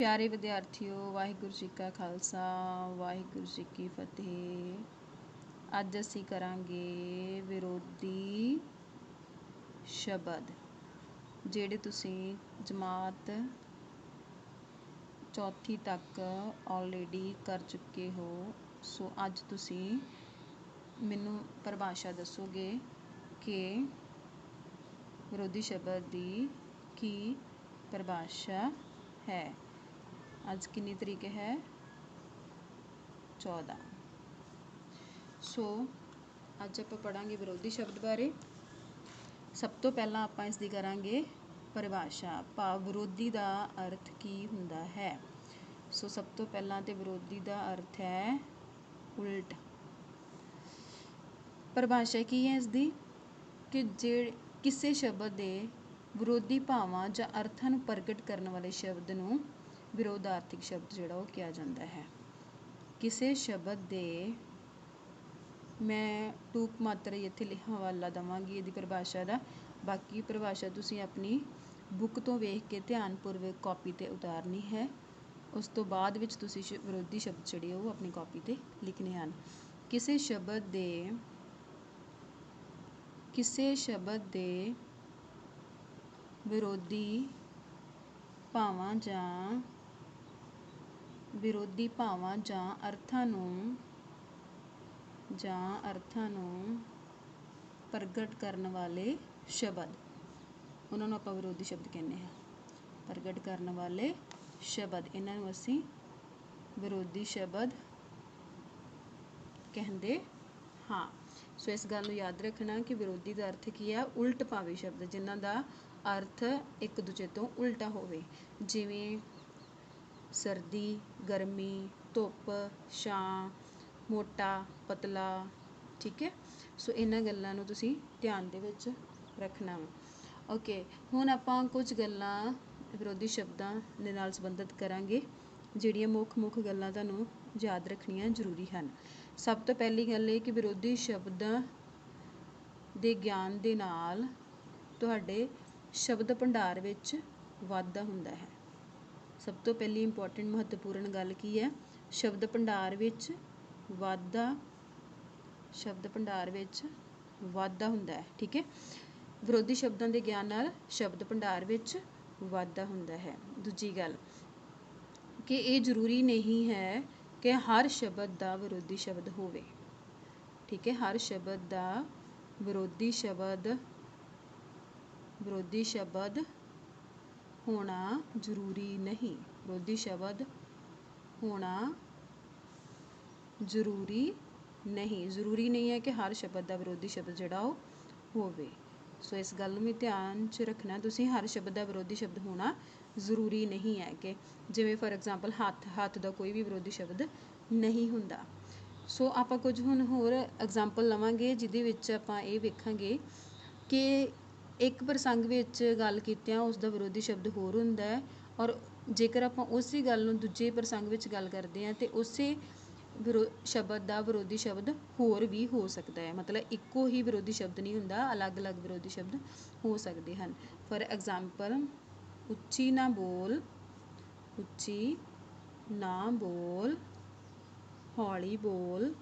प्यारे विद्यार्थियों, वाहिगुरू जी का खालसा वाहिगुरू जी की फतेह। अज असी करांगे विरोधी शब्द ਜਿਹੜੇ ਤੁਸੀਂ जमात चौथी तक ऑलरेडी कर चुके हो। सो अज ਤੁਸੀਂ ਮੈਨੂੰ परिभाषा दसोगे कि विरोधी शब्द की की परिभाषा है। अज कितनी तरीक है? 14। सो अज आप पढ़ांगे विरोधी शब्द बारे। सब तो पहला आप इसकी करांगे परिभाषा, भाव विरोधी का अर्थ की हुंदा है। सो सब तो पहला तो विरोधी का अर्थ है उल्ट। परिभाषा की है इसकी कि जे किसी शब्द के विरोधी भावां जां अर्थां नूं प्रगट करने वाले शब्द नूं विरोधार्थक शब्द जिहड़ा वो कहा जाता है। किसी शब्द दे मैं टूक मात्रा इत्थे हवाला देवांगी इहदी परिभाषा दा। बाकी परिभाषा तुसीं अपनी बुक तो वेख के ध्यानपूर्वक कॉपी ते उतारनी है। उस तो बाद विच तुसीं विरोधी शब्द जिहड़े वो अपनी कॉपी ते लिखने हैं। किसी शब्द दे विरोधी भावां जां अर्थां नूं प्रगट करने वाले शब्द, उन्होंने आपां विरोधी शब्द कहने हैं। प्रगट करने वाले शब्द, इन्हां नूं असीं विरोधी शब्द कहते हाँ। सो इस गल नूं याद रखना कि विरोधी का अर्थ की है उल्ट भावे शब्द, जिन्हां दा अर्थ एक दूजे तो उल्टा होवे। जिवें सर्दी, गर्मी, धुप, छां, मोटा, पतला। ठीक है। सो इन्हां गल्लां नूं तुसीं ध्यान दे विच रखना वा। ओके, हुण आपां कुछ गल्लां विरोधी शब्दां दे नाल संबंधित करांगे, जिहड़ियां मुੱਖ गल्लां तुहानूं याद रखणियां जरूरी हन। सब तो पहली गल ये कि विरोधी शब्दां दे ज्ञान दे नाल तुहाडे शब्द भंडार विच वाधा हुंदा है। सब तो पहली इंपॉर्टेंट महत्वपूर्ण गल की है, शब्द भंडार विच वाधा हुंदा है। ठीक है। विरोधी शब्दां दे ज्ञान नाल शब्द भंडार विच वाधा हुंदा है। दूजी गल कि ये जरूरी नहीं है कि हर शब्द का विरोधी शब्द होवे। ठीक है। हर शब्द का विरोधी शब्द होना जरूरी नहीं। विरोधी शब्द होना जरूरी नहीं है कि हर शब्द का विरोधी शब्द जिहड़ा वो होवे। सो इस गल नूं भी ध्यान च रखना तुसीं, हर शब्द का विरोधी शब्द होना जरूरी नहीं है। कि जिवें फॉर एग्जाम्पल हत्थ का कोई भी विरोधी शब्द नहीं हुंदा। सो आपां कुछ हुण होर एग्जाम्पल लवांगे, जिहदे विच आपां इह वेखांगे कि एक प्रसंग विच गल कीतिआं उसका विरोधी शब्द होर हुंदा है, और जेकर आपां उसी गल नूं दूजे प्रसंग विच गल करदे हां ते उसे शब्द का विरोधी शब्द होर भी हो सकता है। मतलब इक्को ही विरोधी शब्द नहीं हुंदा, अलग अलग विरोधी शब्द हो सकते हैं। फॉर एग्जाम्पल, उच्ची ना बोल, हौली बोल,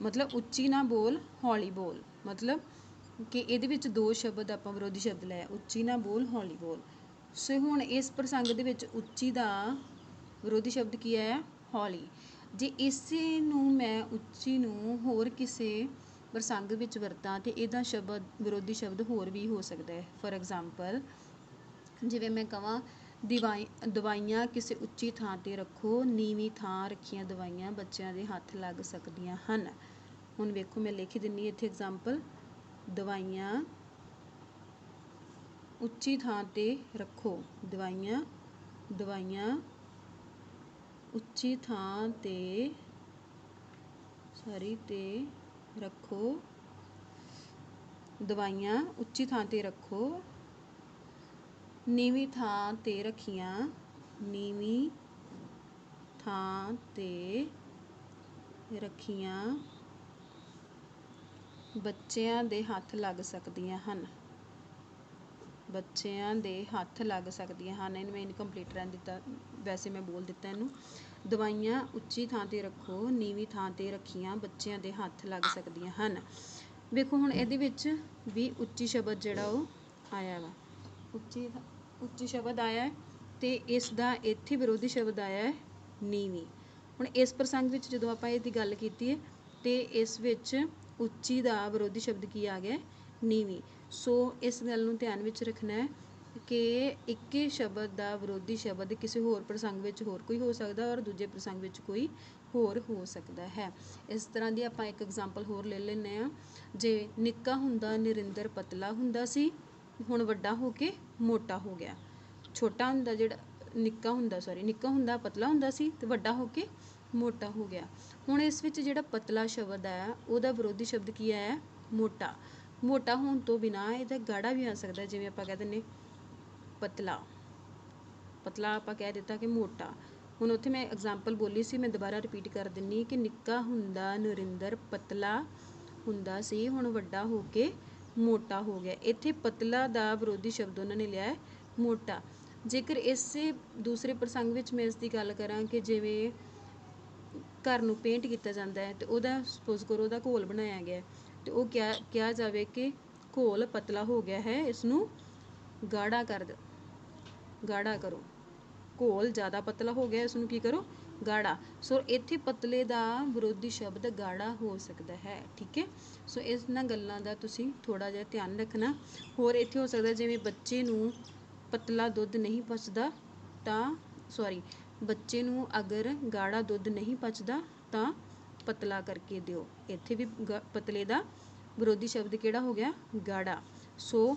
मतलब उच्ची ना बोल, हौली बोल, मतलब कि इहदे विच दो शब्द आपां विरोधी शब्द लै, उच्ची ना बोल, हौली बोल। सो हुण इस प्रसंग दे विच उच्ची दा विरोधी शब्द की है? हौली। जे इसे नूं मैं उच्ची नूं होर किसी प्रसंग विच वरतां ते इहदा शब्द विरोधी शब्द होर भी हो सकता है। फॉर एग्जाम्पल, जिवें मैं कहां दवाइयां किसी उच्ची थां ते रखो, नीवीं थां रखियां दवाइयां बच्चों के हत्थ लग सकदियां हन। हुण वेखो मैं लिख दिन्नी इत्थे एग्जाम्पल, दवाइयां उच्ची थां ते रखो, दवाइयां उच्ची थां ते रखो, दवाइयां उच्ची थां ते रखो, नीवीं थां ते रखियां, नीवीं थां ते रखियां बच्चों के हत्थ लग सकदियां हन। ਬੱਚਿਆਂ ਦੇ ਹੱਥ ਲੱਗ ਸਕਦੀਆਂ ਹਨ। ਇਹਨੂੰ ਮੈਂ ਇਨਕੰਪਲੀਟ ਰਹਿਣ ਦਿੱਤਾ, ਵੈਸੇ ਮੈਂ ਬੋਲ ਦਿੱਤਾ ਇਹਨੂੰ। ਦਵਾਈਆਂ ਉੱਚੀ ਥਾਂ 'ਤੇ ਰੱਖੋ, ਨੀਵੀਂ ਥਾਂ 'ਤੇ ਰੱਖੀਆਂ ਬੱਚਿਆਂ ਦੇ ਹੱਥ ਲੱਗ ਸਕਦੀਆਂ ਹਨ। ਵੇਖੋ ਹੁਣ ਇਹਦੇ ਵਿੱਚ ਵੀ ਉੱਚੀ ਸ਼ਬਦ ਜਿਹੜਾ ਉਹ ਆਇਆ ਵਾ, ਉੱਚੀ ਸ਼ਬਦ ਆਇਆ ਹੈ, ਅਤੇ ਇਸ ਦਾ ਇੱਥੇ ਵਿਰੋਧੀ ਸ਼ਬਦ ਆਇਆ ਹੈ ਨੀਵੀਂ। ਹੁਣ ਇਸ ਪ੍ਰਸੰਗ ਵਿੱਚ ਜਦੋਂ ਆਪਾਂ ਇਹਦੀ ਗੱਲ ਕੀਤੀ ਹੈ ਅਤੇ ਇਸ ਵਿੱਚ ਉੱਚੀ ਦਾ ਵਿਰੋਧੀ ਸ਼ਬਦ ਕੀ ਆ ਗਿਆ, ਨੀਵੀਂ। ਸੋ ਇਸ ਗੱਲ ਨੂੰ ਧਿਆਨ ਵਿੱਚ ਰੱਖਣਾ ਹੈ ਕਿ ਇੱਕ ਹੀ ਸ਼ਬਦ ਦਾ ਵਿਰੋਧੀ ਸ਼ਬਦ ਕਿਸੇ ਹੋਰ ਪ੍ਰਸੰਗ ਵਿੱਚ ਹੋਰ ਕੋਈ ਹੋ ਸਕਦਾ ਔਰ ਦੂਜੇ ਪ੍ਰਸੰਗ ਵਿੱਚ ਕੋਈ ਹੋਰ ਹੋ ਸਕਦਾ ਹੈ। ਇਸ ਤਰ੍ਹਾਂ ਦੀ ਆਪਾਂ ਇੱਕ ਐਗਜ਼ਾਮਪਲ ਹੋਰ ਲੈ ਲੈਂਦੇ ਹਾਂ। ਜੇ ਨਿੱਕਾ ਹੁੰਦਾ ਨਰਿੰਦਰ ਪਤਲਾ ਹੁੰਦਾ ਸੀ, ਹੁਣ ਵੱਡਾ ਹੋ ਕੇ ਮੋਟਾ ਹੋ ਗਿਆ। ਛੋਟਾ ਹੁੰਦਾ ਜਿਹੜਾ ਨਿੱਕਾ ਹੁੰਦਾ ਪਤਲਾ ਹੁੰਦਾ ਸੀ ਅਤੇ ਵੱਡਾ ਹੋ ਕੇ ਮੋਟਾ ਹੋ ਗਿਆ। ਹੁਣ ਇਸ ਵਿੱਚ ਜਿਹੜਾ ਪਤਲਾ ਸ਼ਬਦ ਹੈ ਉਹਦਾ ਵਿਰੋਧੀ ਸ਼ਬਦ ਕੀ ਆਇਆ, ਮੋਟਾ। ਮੋਟਾ ਹੋਣ ਤੋਂ ਬਿਨਾਂ ਇਹਦਾ ਗਾੜਾ ਵੀ ਆ ਸਕਦਾ, ਜਿਵੇਂ ਆਪਾਂ ਕਹਿ ਦਿੰਦੇ ਪਤਲਾ ਆਪਾਂ ਕਹਿ ਦਿੱਤਾ ਕਿ ਮੋਟਾ। ਹੁਣ ਉੱਥੇ ਮੈਂ ਐਗਜ਼ਾਮਪਲ ਬੋਲੀ ਸੀ, ਮੈਂ ਦੁਬਾਰਾ ਰਿਪੀਟ ਕਰ ਦਿੰਦੀ ਕਿ ਨਿੱਕਾ ਹੁੰਦਾ ਨਰਿੰਦਰ ਪਤਲਾ ਹੁੰਦਾ ਸੀ, ਹੁਣ ਵੱਡਾ ਹੋ ਕੇ ਮੋਟਾ ਹੋ ਗਿਆ। ਇੱਥੇ ਪਤਲਾ ਦਾ ਵਿਰੋਧੀ ਸ਼ਬਦ ਉਹਨਾਂ ਨੇ ਲਿਆ ਹੈ ਮੋਟਾ। ਜੇਕਰ ਇਸੇ ਦੂਸਰੇ ਪ੍ਰਸੰਗ ਵਿੱਚ ਮੈਂ ਇਸ ਦੀ ਗੱਲ ਕਰਾਂ ਕਿ ਜਿਵੇਂ ਘਰ ਨੂੰ ਪੇਂਟ ਕੀਤਾ ਜਾਂਦਾ ਹੈ ਅਤੇ ਉਹਦਾ ਸਪੋਜ਼ ਕਰੋ ਉਹਦਾ ਘੋਲ ਬਣਾਇਆ ਗਿਆ ਅਤੇ ਉਹ ਕਿਹਾ ਜਾਵੇ ਕਿ ਘੋਲ ਪਤਲਾ ਹੋ ਗਿਆ ਹੈ, ਇਸ ਨੂੰ ਗਾੜਾ ਕਰੋ। ਘੋਲ ਜ਼ਿਆਦਾ ਪਤਲਾ ਹੋ ਗਿਆ, ਇਸ ਨੂੰ ਕੀ ਕਰੋ, ਗਾੜਾ। ਸੋ ਇੱਥੇ ਪਤਲੇ ਦਾ ਵਿਰੋਧੀ ਸ਼ਬਦ ਗਾੜਾ ਹੋ ਸਕਦਾ ਹੈ, ਠੀਕ ਹੈ। ਸੋ ਇਹਨਾਂ ਗੱਲਾਂ ਦਾ ਤੁਸੀਂ ਥੋੜ੍ਹਾ ਜਿਹਾ ਧਿਆਨ ਰੱਖਣਾ। ਹੋਰ ਇੱਥੇ ਹੋ ਸਕਦਾ ਜਿਵੇਂ ਬੱਚੇ ਨੂੰ ਪਤਲਾ ਦੁੱਧ ਨਹੀਂ ਪਚਦਾ ਬੱਚੇ ਨੂੰ ਅਗਰ ਗਾੜਾ ਦੁੱਧ ਨਹੀਂ ਪਚਦਾ ਤਾਂ ਪਤਲਾ ਕਰਕੇ ਦਿਓ। ਇੱਥੇ ਵੀ ਪਤਲੇ ਦਾ ਵਿਰੋਧੀ ਸ਼ਬਦ ਕਿਹੜਾ ਹੋ ਗਿਆ, ਗਾੜਾ। ਸੋ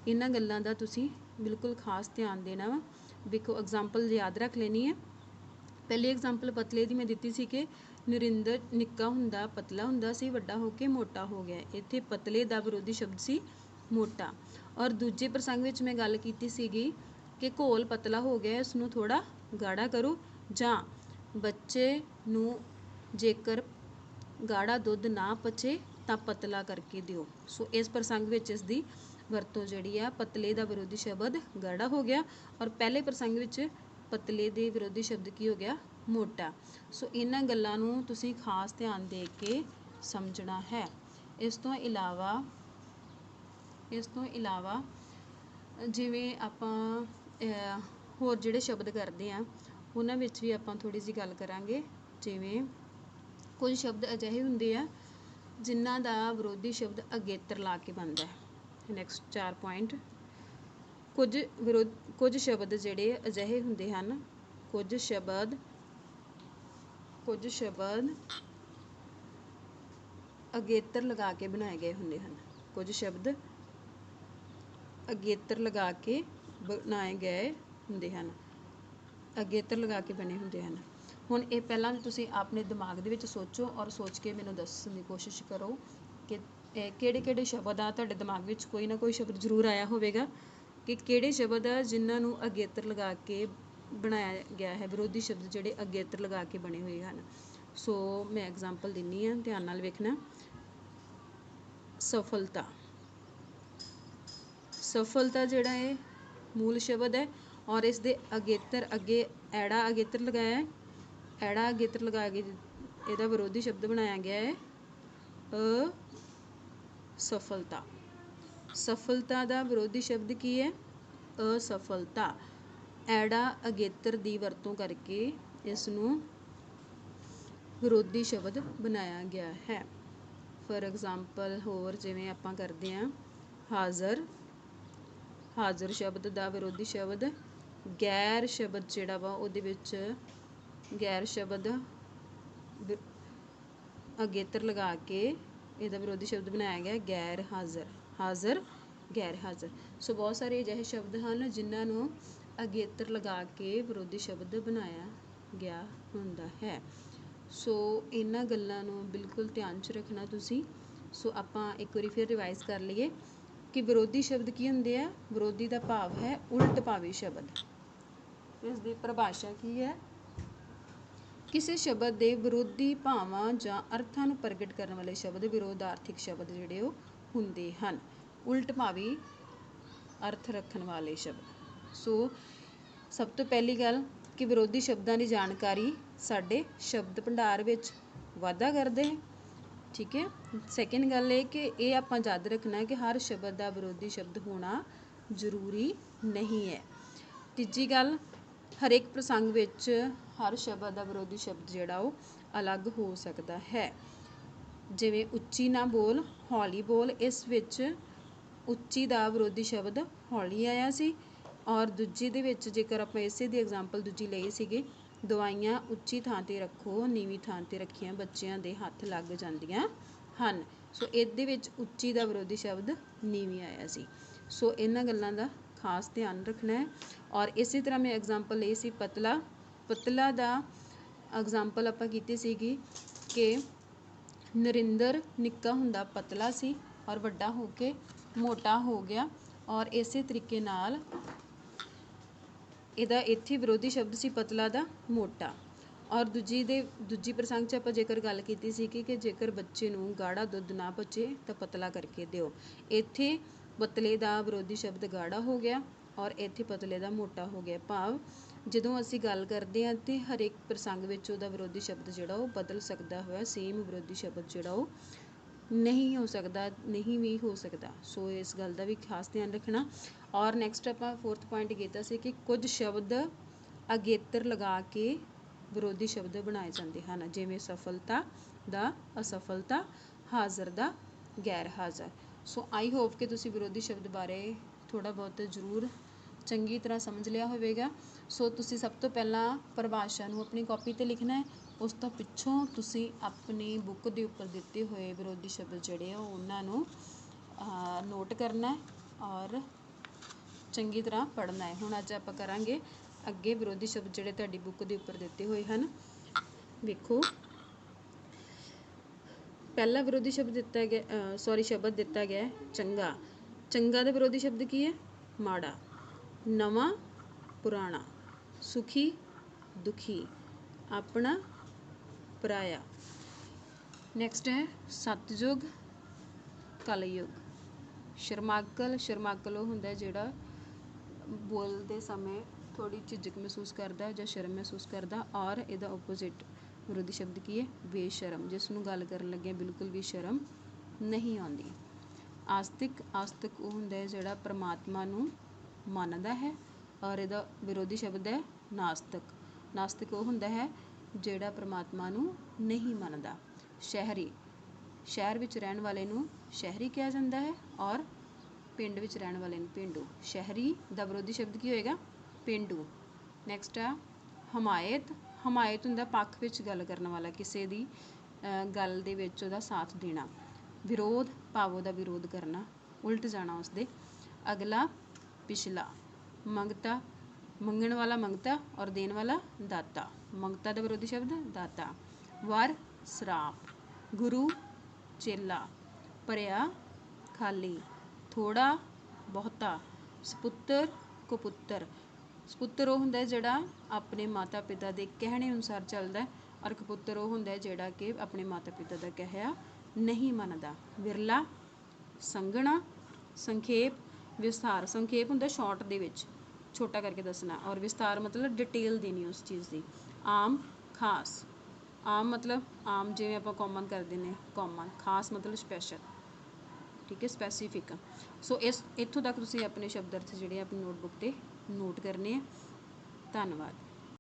ਇਹਨਾਂ ਗੱਲਾਂ ਦਾ ਤੁਸੀਂ ਬਿਲਕੁਲ ਖਾਸ ਧਿਆਨ ਦੇਣਾ ਵਾ। ਵੇਖੋ ਐਗਜ਼ਾਮਪਲ ਯਾਦ ਰੱਖ ਲੈਣੀ ਹੈ। ਪਹਿਲੀ ਐਗਜ਼ਾਮਪਲ ਪਤਲੇ ਦੀ ਮੈਂ ਦਿੱਤੀ ਸੀ ਕਿ ਨਰਿੰਦਰ ਨਿੱਕਾ ਹੁੰਦਾ ਪਤਲਾ ਹੁੰਦਾ ਸੀ, ਵੱਡਾ ਹੋ ਕੇ ਮੋਟਾ ਹੋ ਗਿਆ। ਇੱਥੇ ਪਤਲੇ ਦਾ ਵਿਰੋਧੀ ਸ਼ਬਦ ਸੀ ਮੋਟਾ। ਔਰ ਦੂਜੇ ਪ੍ਰਸੰਗ ਵਿੱਚ ਮੈਂ ਗੱਲ ਕੀਤੀ ਸੀਗੀ ਕਿ ਘੋਲ ਪਤਲਾ ਹੋ ਗਿਆ, ਇਸ ਨੂੰ ਥੋੜ੍ਹਾ ਗਾੜਾ ਕਰੋ, ਜਾਂ ਬੱਚੇ ਨੂੰ ਜੇਕਰ ਗਾੜਾ ਦੁੱਧ ਨਾ ਪਚੇ ਤਾਂ ਪਤਲਾ ਕਰਕੇ ਦਿਓ। ਸੋ ਇਸ ਪ੍ਰਸੰਗ ਵਿੱਚ ਇਸ ਦੀ ਵਰਤੋਂ ਜਿਹੜੀ ਆ, ਪਤਲੇ ਦਾ ਵਿਰੋਧੀ ਸ਼ਬਦ ਗਾੜਾ ਹੋ ਗਿਆ ਔਰ ਪਹਿਲੇ ਪ੍ਰਸੰਗ ਵਿੱਚ ਪਤਲੇ ਦੇ ਵਿਰੋਧੀ ਸ਼ਬਦ ਕੀ ਹੋ ਗਿਆ, ਮੋਟਾ। ਸੋ ਇਹਨਾਂ ਗੱਲਾਂ ਨੂੰ ਤੁਸੀਂ ਖਾਸ ਧਿਆਨ ਦੇ ਕੇ ਸਮਝਣਾ ਹੈ। ਇਸ ਤੋਂ ਇਲਾਵਾ ਜਿਵੇਂ ਆਪਾਂ ਹੋਰ ਜਿਹੜੇ ਸ਼ਬਦ ਕਰਦੇ ਹਾਂ ਉਹਨਾਂ ਵਿੱਚ ਵੀ ਆਪਾਂ ਥੋੜ੍ਹੀ ਜਿਹੀ ਗੱਲ ਕਰਾਂਗੇ। ਜਿਵੇਂ ਕੁਝ ਸ਼ਬਦ ਅਜਿਹੇ ਹੁੰਦੇ ਆ ਜਿਨ੍ਹਾਂ ਦਾ ਵਿਰੋਧੀ ਸ਼ਬਦ ਅਗੇਤਰ ਲਾ ਕੇ ਬਣਦਾ ਹੈ। ਨੈਕਸਟ 4 ਪੁਆਇੰਟ, ਕੁਝ ਸ਼ਬਦ ਜਿਹੜੇ ਅਜਿਹੇ ਹੁੰਦੇ ਹਨ, ਕੁਝ ਸ਼ਬਦ ਅਗੇਤਰ ਲਗਾ ਕੇ ਬਣਾਏ ਗਏ ਹੁੰਦੇ ਹਨ। ਕੁਝ ਸ਼ਬਦ ਅਗੇਤਰ ਲਗਾ ਕੇ ਬਣਾਏ ਗਏ ਹੁੰਦੇ ਹਨ, ਅਗੇਤਰ ਲਗਾ ਕੇ ਬਣੇ ਹੁੰਦੇ ਹਨ। ਹੁਣ ਇਹ ਪਹਿਲਾਂ ਤੁਸੀਂ ਆਪਣੇ ਦਿਮਾਗ ਦੇ ਵਿੱਚ ਸੋਚੋ ਔਰ ਸੋਚ ਕੇ ਮੈਨੂੰ ਦੱਸਣ ਦੀ ਕੋਸ਼ਿਸ਼ ਕਰੋ ਕਿ ਕਿਹੜੇ ਸ਼ਬਦ ਆ ਤੁਹਾਡੇ ਦਿਮਾਗ ਵਿੱਚ। ਕੋਈ ਨਾ ਕੋਈ ਸ਼ਬਦ ਜ਼ਰੂਰ ਆਇਆ ਹੋਵੇਗਾ ਕਿ ਕਿਹੜੇ ਸ਼ਬਦ ਆ ਜਿਨ੍ਹਾਂ ਨੂੰ ਅਗੇਤਰ ਲਗਾ ਕੇ ਬਣਾਇਆ ਗਿਆ ਹੈ, ਵਿਰੋਧੀ ਸ਼ਬਦ ਜਿਹੜੇ ਅਗੇਤਰ ਲਗਾ ਕੇ ਬਣੇ ਹੋਏ ਹਨ। ਸੋ ਮੈਂ ਐਗਜ਼ਾਮਪਲ ਦਿੰਦੀ ਹਾਂ, ਧਿਆਨ ਨਾਲ ਵੇਖਣਾ। ਸਫਲਤਾ ਜਿਹੜਾ ਹੈ ਮੂਲ ਸ਼ਬਦ ਹੈ ਔਰ ਇਸ ਦੇ ਅਗੇਤਰ ਅੱਗੇ ਐੜਾ ਅਗੇਤਰ ਲਗਾਇਆ ਹੈ। ਐੜਾ ਅਗੇਤਰ ਲਗਾ ਕੇ ਇਹਦਾ ਵਿਰੋਧੀ ਸ਼ਬਦ ਬਣਾਇਆ ਗਿਆ ਹੈ ਅਸਫਲਤਾ। ਸਫਲਤਾ ਦਾ ਵਿਰੋਧੀ ਸ਼ਬਦ ਕੀ ਹੈ, ਅਸਫਲਤਾ। ਐੜਾ ਅਗੇਤਰ ਦੀ ਵਰਤੋਂ ਕਰਕੇ ਇਸ ਨੂੰ ਵਿਰੋਧੀ ਸ਼ਬਦ ਬਣਾਇਆ ਗਿਆ ਹੈ। ਫਾਰ ਐਗਜ਼ਾਮਪਲ ਹੋਰ ਜਿਵੇਂ ਆਪਾਂ ਕਰਦੇ ਹਾਂ ਹਾਜ਼ਰ ਸ਼ਬਦ ਦਾ ਵਿਰੋਧੀ ਸ਼ਬਦ ਗੈਰ ਸ਼ਬਦ ਜਿਹੜਾ ਵਾ, ਉਹਦੇ ਵਿੱਚ ਗੈਰ ਸ਼ਬਦ ਅਗੇਤਰ ਲਗਾ ਕੇ ਇਹਦਾ ਵਿਰੋਧੀ ਸ਼ਬਦ ਬਣਾਇਆ ਗਿਆ ਗੈਰ ਹਾਜ਼ਰ। ਸੋ ਬਹੁਤ ਸਾਰੇ ਅਜਿਹੇ ਸ਼ਬਦ ਹਨ ਜਿਨ੍ਹਾਂ ਨੂੰ ਅਗੇਤਰ ਲਗਾ ਕੇ ਵਿਰੋਧੀ ਸ਼ਬਦ ਬਣਾਇਆ ਗਿਆ ਹੁੰਦਾ ਹੈ। ਸੋ ਇਹਨਾਂ ਗੱਲਾਂ ਨੂੰ ਬਿਲਕੁਲ ਧਿਆਨ 'ਚ ਰੱਖਣਾ ਤੁਸੀਂ। ਸੋ ਆਪਾਂ ਇੱਕ ਵਾਰੀ ਫਿਰ ਰਿਵਾਈਜ਼ ਕਰ ਲਈਏ ਕਿ ਵਿਰੋਧੀ ਸ਼ਬਦ ਕੀ ਹੁੰਦੇ ਆ। ਵਿਰੋਧੀ ਦਾ ਭਾਵ ਹੈ ਉਲਟ ਭਾਵੀ ਸ਼ਬਦ। ਇਸ ਦੀ ਪਰਿਭਾਸ਼ਾ ਕੀ ਹੈ, ਕਿਸੇ ਸ਼ਬਦ ਦੇ ਵਿਰੋਧੀ ਭਾਵਾਂ ਜਾਂ ਅਰਥਾਂ ਨੂੰ ਪ੍ਰਗਟ ਕਰਨ ਵਾਲੇ ਸ਼ਬਦ ਵਿਰੋਧਾਰਥਿਕ ਸ਼ਬਦ ਜਿਹੜੇ ਉਹ ਹੁੰਦੇ ਹਨ। ਉਲਟ ਭਾਵੀ अर्थ रखण वाले शब्द। सो सब तो पहली गल कि विरोधी शब्दां की जानकारी साडे शब्द भंडार विच वाधा करदे है। ठीक है। सैकेंड गल ये कि ये आपां याद रखना है कि हर शब्द का विरोधी शब्द होना जरूरी नहीं है। तीजी गल, हरेक प्रसंग विच हर शब्द का विरोधी शब्द जिहड़ा वो अलग हो सकता है। जिवें उच्ची ना बोल हौली बोल, इस विच उच्ची का विरोधी शब्द हौली आया सी। और दूजी दे विच जेकर आपां इसे दी एग्जाम्पल दूजी लई सीगी, दवाइयां उच्ची थां ते रखो नीवीं थां ते रखियां बच्चियां दे हत्थ लग जांदियां हन। सो इहदे विच उच्ची का विरोधी शब्द नीवीं आया सी। सो इन्हां गल्लां दा खास ध्यान रखना है। और इसी तरह मैं एग्जाम्पल लई सी पतला। पतला दा एग्जाम्पल आपां कीती सीगी कि नरिंਦਰ निक्का हुंदा पतला सी और वड्डा हो के मोटा हो गया। और इसे तरीके नाल ਇਹਦਾ ਇੱਥੇ ਵਿਰੋਧੀ ਸ਼ਬਦ ਸੀ ਪਤਲਾ ਦਾ ਮੋਟਾ। ਔਰ ਦੂਜੀ ਪ੍ਰਸੰਗ 'ਚ ਆਪਾਂ ਜੇਕਰ ਗੱਲ ਕੀਤੀ ਸੀ ਕਿ ਜੇਕਰ ਬੱਚੇ ਨੂੰ ਗਾੜਾ ਦੁੱਧ ਨਾ ਪਚੇ ਤਾਂ ਪਤਲਾ ਕਰਕੇ ਦਿਓ। ਇੱਥੇ ਪਤਲੇ ਦਾ ਵਿਰੋਧੀ ਸ਼ਬਦ ਗਾੜਾ ਹੋ ਗਿਆ ਔਰ ਇੱਥੇ ਪਤਲੇ ਦਾ ਮੋਟਾ ਹੋ ਗਿਆ। ਭਾਵ ਜਦੋਂ ਅਸੀਂ ਗੱਲ ਕਰਦੇ ਹਾਂ ਤਾਂ ਹਰੇਕ ਪ੍ਰਸੰਗ ਵਿੱਚ ਉਹਦਾ ਵਿਰੋਧੀ ਸ਼ਬਦ ਜਿਹੜਾ ਉਹ ਬਦਲ ਸਕਦਾ ਹੋਇਆ, ਸੇਮ ਵਿਰੋਧੀ ਸ਼ਬਦ ਜਿਹੜਾ ਉਹ नहीं हो सकता, नहीं भी हो सकता। सो इस गल का भी खास ध्यान रखना। और नैक्सट आप फोर्थ पॉइंट किया सी कि कुछ शब्द अगेतर लगा के विरोधी शब्द बनाए जाते हैं, जिमें सफलता दा असफलता, हाज़र दा गैर हाज़र। सो आई होप कि तुसी विरोधी शब्द बारे थोड़ा बहुत जरूर चंगी तरह समझ लिया होवेगा। सो तुसी सब तो पहला परिभाषा नूं अपनी कॉपी ते लिखना है। उस तो पिछों तुसी अपनी बुक के उपर दिते हुए विरोधी शब्द जिहड़े आ उन्हां नूं नोट करना है और चंगी तरह पढ़ना है। हुण अज आपां करांगे अगे विरोधी शब्द जिहड़े तुहाडी बुक के उपर दिते हुए हैं। वेखो, पहला विरोधी शब्द दिता गया शब्द दिता गया चंगा। चंगा दा विरोधी शब्द की है? माड़ा। नवां पुराना, सुखी दुखी, अपना पराया। नैक्सट है सतयुग कलयुग। शर्माकल, शर्माकल वो हुंदा जिहड़ा बोलते समय थोड़ी झिझक महसूस करता या शर्म महसूस करता। और इहदा ओपोजिट विरोधी शब्द की है? बेशरम, जिसनूं गल करन लगे बिल्कुल भी शर्म नहीं आती। आस्तिक, आस्तिक वो हुंदा है जिहड़ा परमात्मा नूं मनदा है। और इहदा विरोधी शब्द है नास्तिक। नास्तिक वो हुंदा है जिहड़ा परमात्मा नूं नहीं मनदा। शहरी, शहर विच रहण वाले नूं शहरी कहा जाता है और पिंड विच रहण वाले नूं पेंडू। शहरी दा विरोधी शब्द की होएगा? पेंडू। नैक्सट आ हमायत। हमायत हुंदा पक्ष विच गल करन वाला, किसी दी गल दे विच उहदा साथ देना। विरोध, भाव उहदा विरोध करना, उल्ट जाना उसदे। अगला पिछला। मंगता, मंगण वाला मंगता और देण वाला दाता। मंगता का विरोधी शब्द दाता। वर, श्राप। गुरु, चेला। भरिया, खाली। थोड़ा, बहुता। सपुत्र, कपुत्र। सपुत्र वो हुंदा जिहड़ा अपने माता पिता के कहने अनुसार चलदा है और कपुत्र वो हुंदा जिहड़ा कि अपने माता पिता का कहा नहीं मनदा। विरला, संघना। संखेप, विस्तार। संखेप हुंदा शॉर्ट दे विच छोटा करके दसना और विस्तार मतलब डिटेल देनी उस चीज़ की। आम, खास। आम मतलब आम जिवें आपां कॉमन कर देने कॉमन, खास मतलब स्पैशल। ठीक है, स्पैसीफिक। सो इस इत्थों तक तुसीं अपने शब्द अर्थ जिहड़े अपनी नोटबुक ते नोट करने। धन्नवाद।